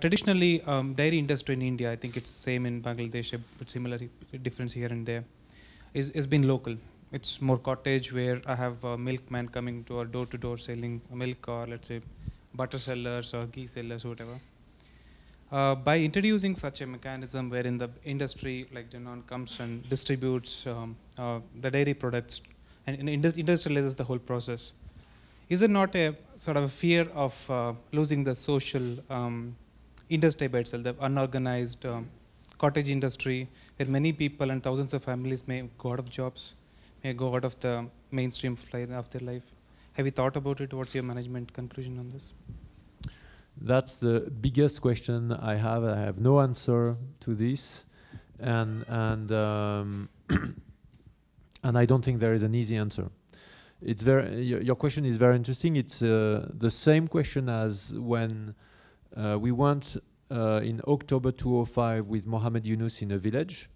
Traditionally, dairy industry in India, I think it's the same in Bangladesh, but similar difference here and there, has been local. It's more cottage, where I have a milkman coming to our door-to-door selling milk, or let's say butter sellers or ghee sellers, whatever. By introducing such a mechanism wherein the industry like Danone comes and distributes the dairy products and industrializes the whole process, is it not a sort of a fear of losing the social industry by itself, the unorganized cottage industry, where many people and thousands of families may go out of jobs, may go out of the mainstream of their life? Have you thought about it? What's your management conclusion on this? That's the biggest question I have. I have no answer to this, and and I don't think there is an easy answer. It's your question is very interesting. It's the same question as when we went in October 2005 with Mohammed Yunus in a village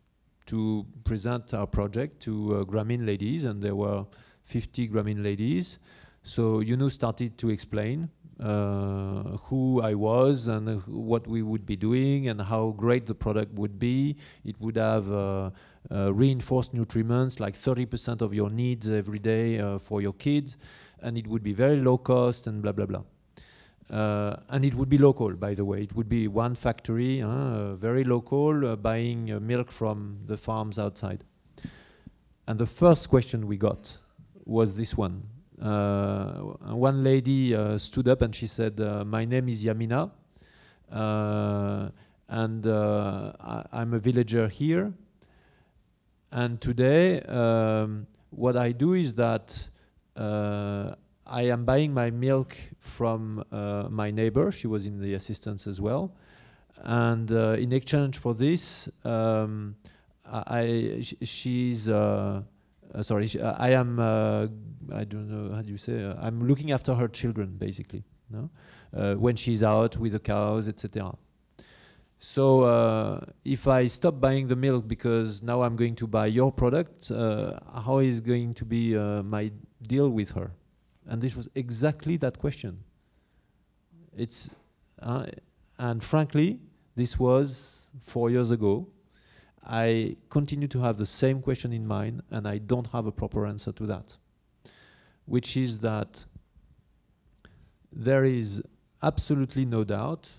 to present our project to Grameen ladies, and there were 50 Grameen ladies. So Yunus started to explain who I was and what we would be doing and how great the product would be. It would have reinforced nutriments, like 30% of your needs every day for your kids, and it would be very low cost and blah, blah, blah. And it would be local, by the way. It would be one factory, very local, buying milk from the farms outside. And the first question we got was this one. One lady stood up and she said, my name is Yamina, and I'm a villager here. And today, what I do is that I am buying my milk from my neighbor. She was in the assistance as well. And in exchange for this, I don't know, how do you say, I'm looking after her children, basically, no? When she's out with the cows, etc. So if I stop buying the milk because now I'm going to buy your product, how is going to be my deal with her? And this was exactly that question. It's, and frankly, this was 4 years ago. I continue to have the same question in mind, and I don't have a proper answer to that, which is that there is absolutely no doubt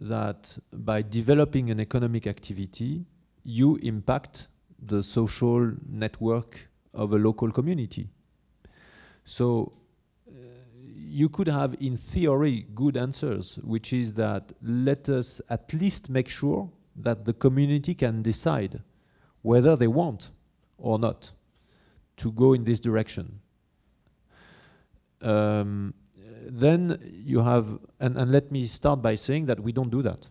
that by developing an economic activity, you impact the social network of a local community. So you could have, in theory, good answers, which is that let us at least make sure that the community can decide whether they want or not to go in this direction. Then you have, and let me start by saying that we don't do that.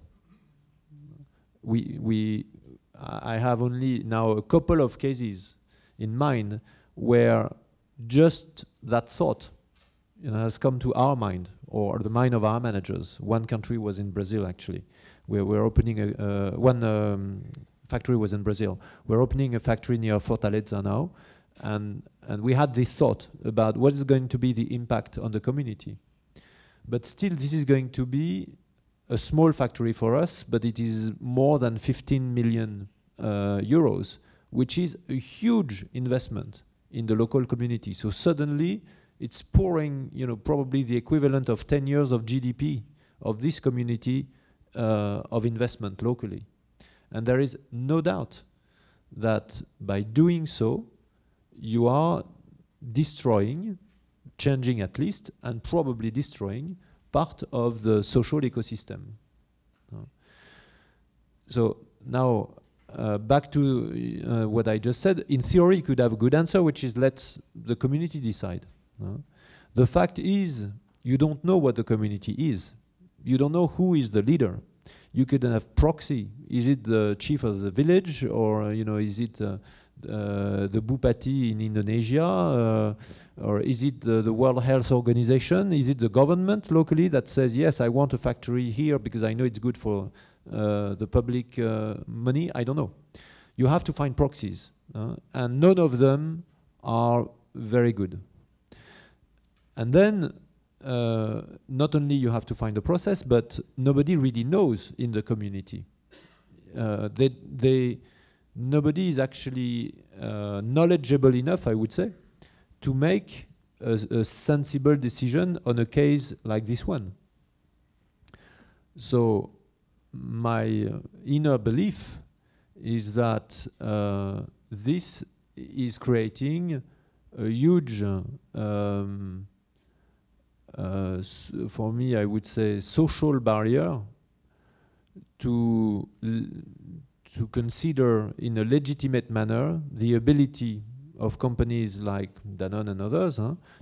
I have only now a couple of cases in mind where just that thought, you know, has come to our mind or the mind of our managers. One country was in Brazil, actually. We're opening one factory was in Brazil. We're opening a factory near Fortaleza now, and we had this thought about what is going to be the impact on the community. But still, this is going to be a small factory for us, but it is more than 15 million euros, which is a huge investment in the local community. So suddenly, it's pouring, you know, probably the equivalent of 10 years of GDP of this community of investment locally. And there is no doubt that by doing so, you are destroying, changing at least, and probably destroying part of the social ecosystem. So now, back to what I just said. In theory, you could have a good answer, which is let the community decide. The fact is, you don't know what the community is. You don't know who is the leader. You could have proxy. Is it the chief of the village, or you know, is it the Bupati in Indonesia, or is it the World Health Organization? Is it the government locally that says, yes, I want a factory here because I know it's good for the public money? I don't know. You have to find proxies, and none of them are very good. And then not only you have to find a process, but nobody really knows in the community. Nobody is actually knowledgeable enough, I would say, to make a sensible decision on a case like this one. So my inner belief is that this is creating a huge, for me, I would say, social barrier to consider in a legitimate manner the ability of companies like Danone and others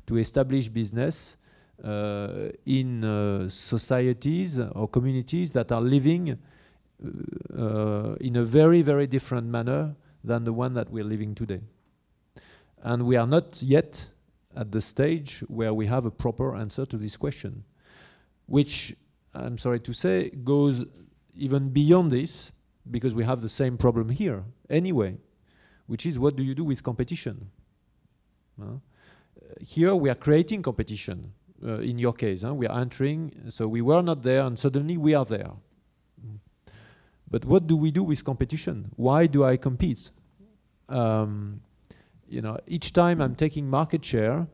to establish business in societies or communities that are living in a very, very different manner than the one that we're living today. And we are not yet at the stage where we have a proper answer to this question, which, I'm sorry to say, goes even beyond this, because we have the same problem here anyway, which is, what do you do with competition? Here we are creating competition. In your case, we are entering, so we were not there and suddenly we are there. But what do we do with competition? Why do I compete? You know, each time I'm taking market share,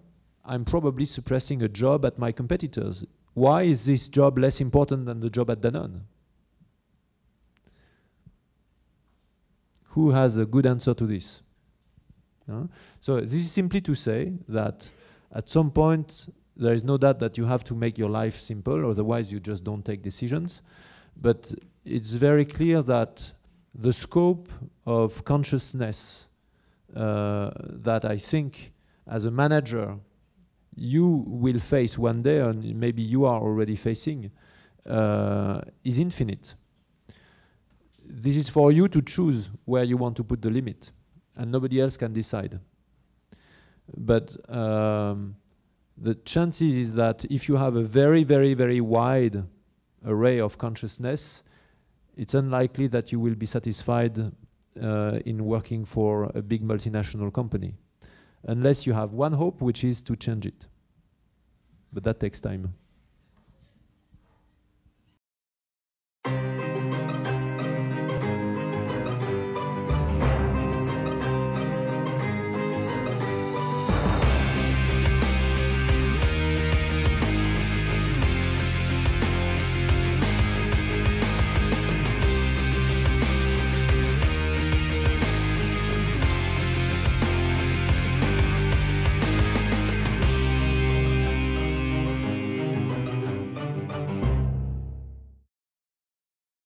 I'm probably suppressing a job at my competitors. Why is this job less important than the job at Danone? Who has a good answer to this? So this is simply to say that at some point there is no doubt that you have to make your life simple, otherwise you just don't take decisions. But it's very clear that the scope of consciousness that I think as a manager you will face one day, and maybe you are already facing, is infinite. This is for you to choose where you want to put the limit, and nobody else can decide. But the chances is that if you have a very, very, very wide array of consciousness, it's unlikely that you will be satisfied in working for a big multinational company, unless you have one hope, which is to change it. But that takes time.